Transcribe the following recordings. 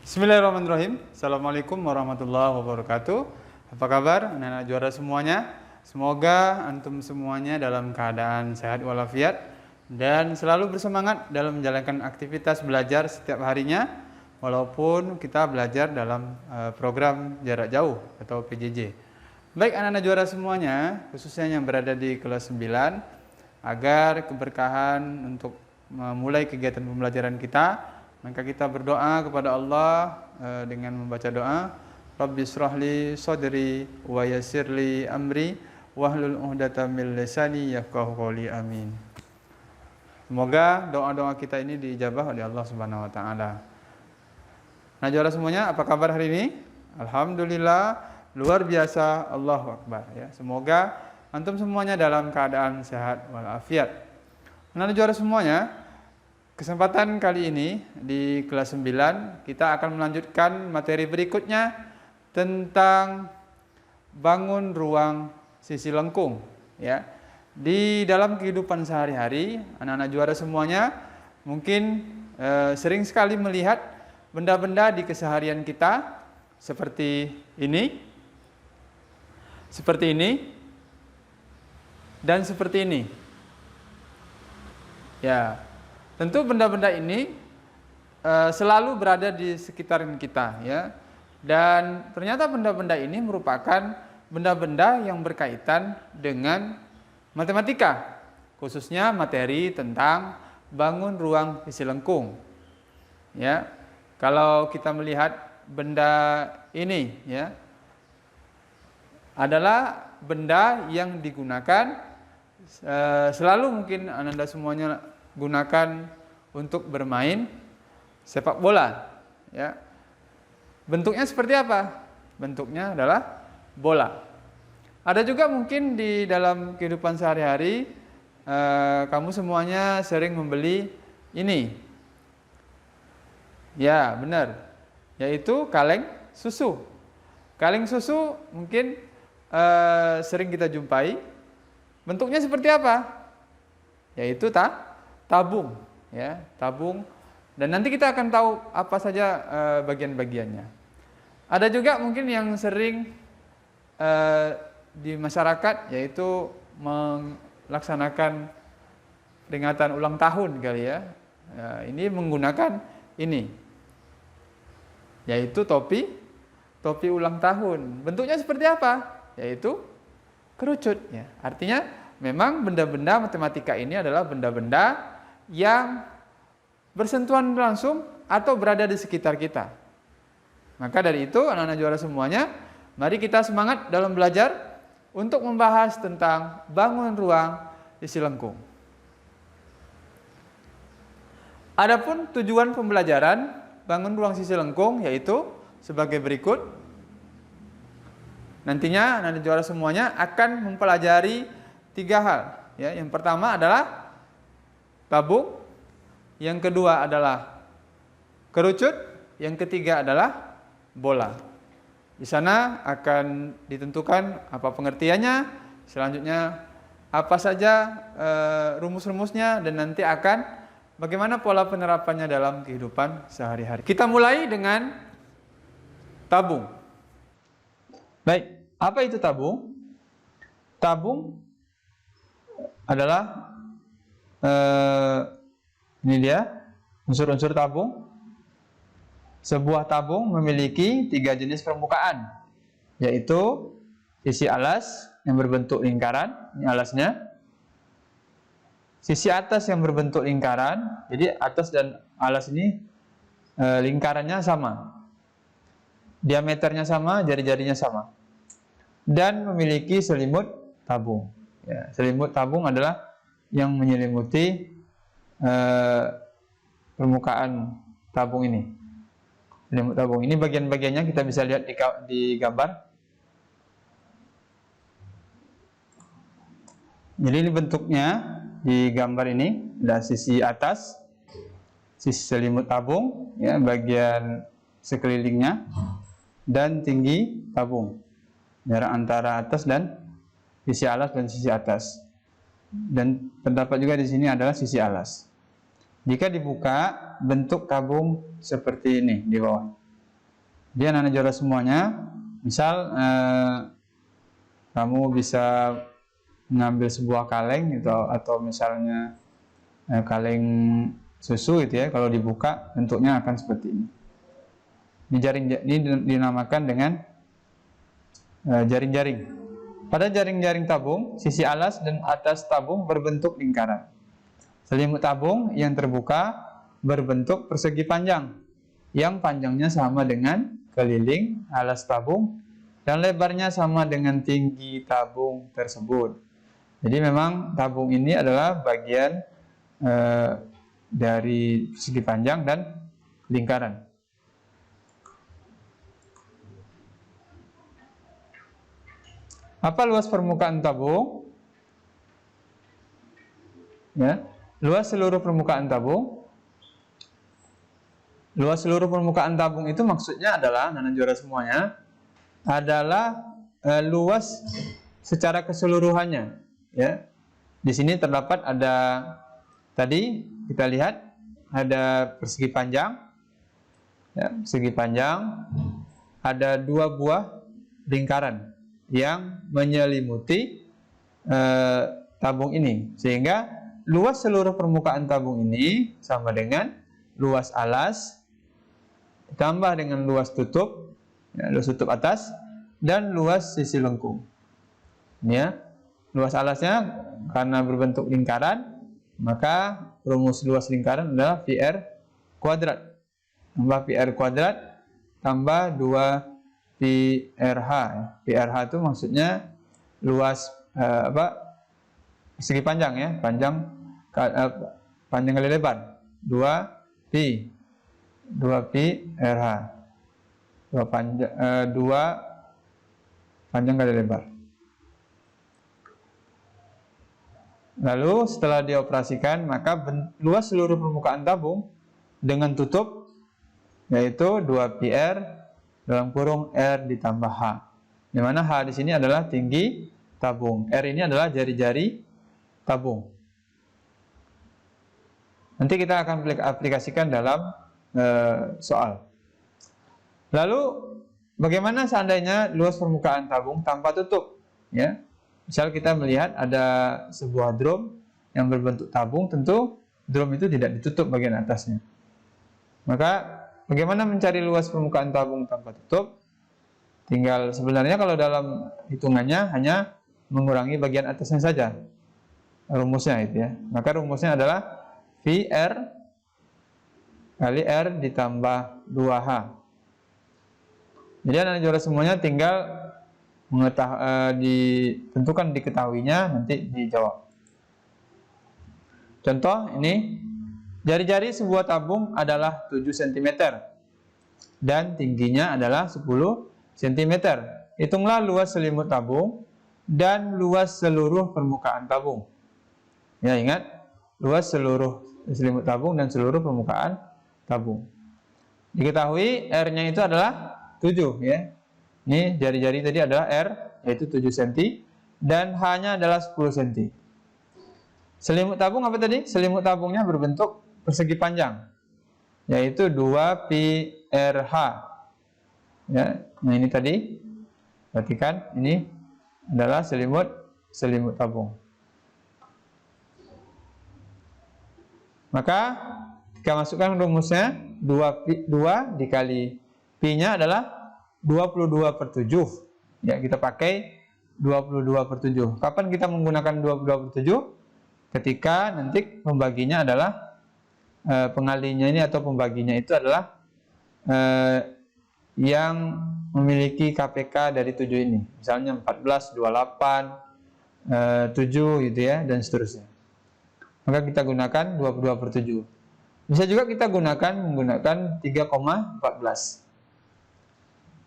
Bismillahirrahmanirrahim. Assalamualaikum warahmatullahi wabarakatuh. Apa kabar anak-anak juara semuanya? Semoga antum semuanya dalam keadaan sehat walafiat dan selalu bersemangat dalam menjalankan aktivitas belajar setiap harinya, walaupun kita belajar dalam program jarak jauh atau PJJ. Baik anak-anak juara semuanya, khususnya yang berada di kelas 9, agar keberkahan untuk memulai kegiatan pembelajaran kita, maka kita berdoa kepada Allah dengan membaca doa, Rabbi shrahli sadri wa yassirli amri wahlul 'uqdatam min lisani yafqahu qawli, amin. Semoga doa-doa kita ini diijabah oleh Allah Subhanahu wa taala. Nah, juara semuanya, apa kabar hari ini? Alhamdulillah, luar biasa, Allahu akbar ya. Semoga antum semuanya dalam keadaan sehat walafiat. Nah, juara semuanya, kesempatan kali ini di kelas 9 kita akan melanjutkan materi berikutnya tentang bangun ruang sisi lengkung ya. Di dalam kehidupan sehari-hari, anak-anak juara semuanya mungkin sering sekali melihat benda-benda di keseharian kita seperti ini, dan seperti ini. Ya, tentu benda-benda ini selalu berada di sekitaran kita ya. Dan ternyata benda-benda ini merupakan benda-benda yang berkaitan dengan matematika, khususnya materi tentang bangun ruang sisi lengkung. Ya. Kalau kita melihat benda ini ya, adalah benda yang digunakan selalu, mungkin Anda semuanya gunakan untuk bermain sepak bola ya. Bentuknya seperti apa? Bentuknya adalah bola. Ada juga mungkin di dalam kehidupan sehari-hari kamu semuanya sering membeli ini. Ya, benar. Yaitu kaleng susu. Kaleng susu mungkin sering kita jumpai. Bentuknya seperti apa? Yaitu tabung ya, tabung, dan nanti kita akan tahu apa saja bagian-bagiannya. Ada juga mungkin yang sering di masyarakat, yaitu melaksanakan peringatan ulang tahun kali ya. Ini menggunakan ini, yaitu topi ulang tahun. Bentuknya seperti apa? Yaitu kerucut ya. Artinya memang benda-benda matematika ini adalah benda-benda yang bersentuhan langsung atau berada di sekitar kita. Maka dari itu, anak-anak juara semuanya, mari kita semangat dalam belajar untuk membahas tentang bangun ruang sisi lengkung. Adapun tujuan pembelajaran bangun ruang sisi lengkung yaitu sebagai berikut. Nantinya anak-anak juara semuanya akan mempelajari 3 hal ya. Yang pertama adalah tabung, yang kedua adalah kerucut, yang ketiga adalah bola. Di sana akan ditentukan apa pengertiannya, selanjutnya apa saja rumus-rumusnya, dan nanti akan bagaimana pola penerapannya dalam kehidupan sehari-hari. Kita mulai dengan tabung. Baik, apa itu tabung? Tabung adalah ini dia unsur-unsur tabung. Sebuah tabung memiliki 3 jenis permukaan, yaitu sisi alas yang berbentuk lingkaran, ini alasnya. Sisi atas yang berbentuk lingkaran, jadi atas dan alas ini lingkarannya sama, diameternya sama, jari-jarinya sama, dan memiliki selimut tabung. Ya, selimut tabung adalah yang menyelimuti permukaan tabung ini. Selimut tabung ini bagian-bagiannya kita bisa lihat di gambar. Jadi ini bentuknya di gambar ini, ada sisi atas, sisi selimut tabung, ya, bagian sekelilingnya, dan tinggi tabung, jarak antara atas dan sisi alas dan sisi atas. Dan terdapat juga di sini adalah sisi alas. Jika dibuka, bentuk tabung seperti ini di bawah. Dia anak juara semuanya. Misal kamu bisa mengambil sebuah kaleng gitu, atau misalnya kaleng susu gitu ya, kalau dibuka bentuknya akan seperti ini. Ini dinamakan dengan jaring-jaring. Pada jaring-jaring tabung, sisi alas dan atas tabung berbentuk lingkaran. Selimut tabung yang terbuka berbentuk persegi panjang, yang panjangnya sama dengan keliling alas tabung dan lebarnya sama dengan tinggi tabung tersebut. Jadi memang tabung ini adalah bagian dari persegi panjang dan lingkaran. Apa luas permukaan tabung? Ya, luas seluruh permukaan tabung. Luas seluruh permukaan tabung itu maksudnya adalah, anak juara semuanya, adalah luas secara keseluruhannya. Ya, di sini terdapat ada, tadi kita lihat ada persegi panjang, ya, persegi panjang, ada 2 buah lingkaran yang menyelimuti tabung ini, sehingga luas seluruh permukaan tabung ini sama dengan luas alas ditambah dengan luas tutup, ya, luas tutup atas dan luas sisi lengkung. Ya, luas alasnya karena berbentuk lingkaran, maka rumus luas lingkaran adalah PR kuadrat tambah PR kuadrat tambah 2 PRH. PRH itu maksudnya luas persegi panjang, ya, panjang kali lebar, 2 pi RH, 2 panjang kali lebar. Lalu setelah dioperasikan, maka luas seluruh permukaan tabung dengan tutup yaitu 2 PR dalam kurung R ditambah H, di mana H di sini adalah tinggi tabung, R ini adalah jari-jari tabung. Nanti kita akan aplikasikan dalam soal. Lalu bagaimana seandainya luas permukaan tabung tanpa tutup? Ya, misal kita melihat ada sebuah drum yang berbentuk tabung, tentu drum itu tidak ditutup bagian atasnya. Maka bagaimana mencari luas permukaan tabung tanpa tutup? Tinggal sebenarnya kalau dalam hitungannya hanya mengurangi bagian atasnya saja. Rumusnya itu, ya. Maka rumusnya adalah VR kali R ditambah 2H. Jadi anak juara semuanya tinggal ditentukan diketahuinya, nanti dijawab. Contoh ini, jari-jari sebuah tabung adalah 7 cm dan tingginya adalah 10 cm. Hitunglah luas selimut tabung dan luas seluruh permukaan tabung. Ya, ingat, luas seluruh selimut tabung dan seluruh permukaan tabung. Diketahui R-nya itu adalah 7, ya. Ini jari-jari tadi adalah R, yaitu 7 cm, dan H-nya adalah 10 cm. Selimut tabung apa tadi? Selimut tabungnya berbentuk persegi panjang, yaitu 2 pi RH. Ya, nah ini tadi, perhatikan, ini adalah selimut tabung. Maka kita masukkan rumusnya, 2 dikali pi-nya adalah 22/7. Ya, kita pakai 22/7. Kapan kita menggunakan 22/7? Ketika nanti pembaginya adalah pengalinya ini atau pembaginya itu adalah yang memiliki KPK dari 7 ini. Misalnya 14, 28, 7 gitu ya, dan seterusnya. Maka kita gunakan 22/7. Bisa juga kita menggunakan 3,14.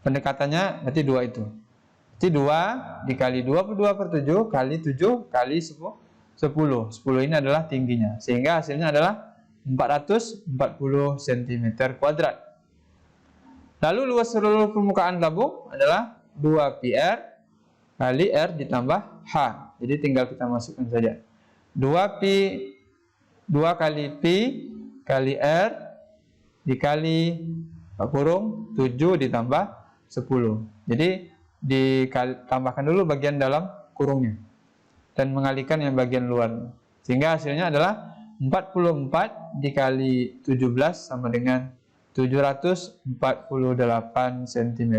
Pendekatannya berarti 2 itu. Jadi 2 dikali 22/7 kali 7 kali 10. 10 ini adalah tingginya, sehingga hasilnya adalah 440 cm². Lalu luas seluruh permukaan tabung adalah 2 PR kali R ditambah H. Jadi tinggal kita masukkan saja. 2 kali pi kali R dikali kurung 7 ditambah 10. Jadi ditambahkan dulu bagian dalam kurungnya dan mengalihkan yang bagian luar. Sehingga hasilnya adalah 44 dikali 17 sama dengan 748 cm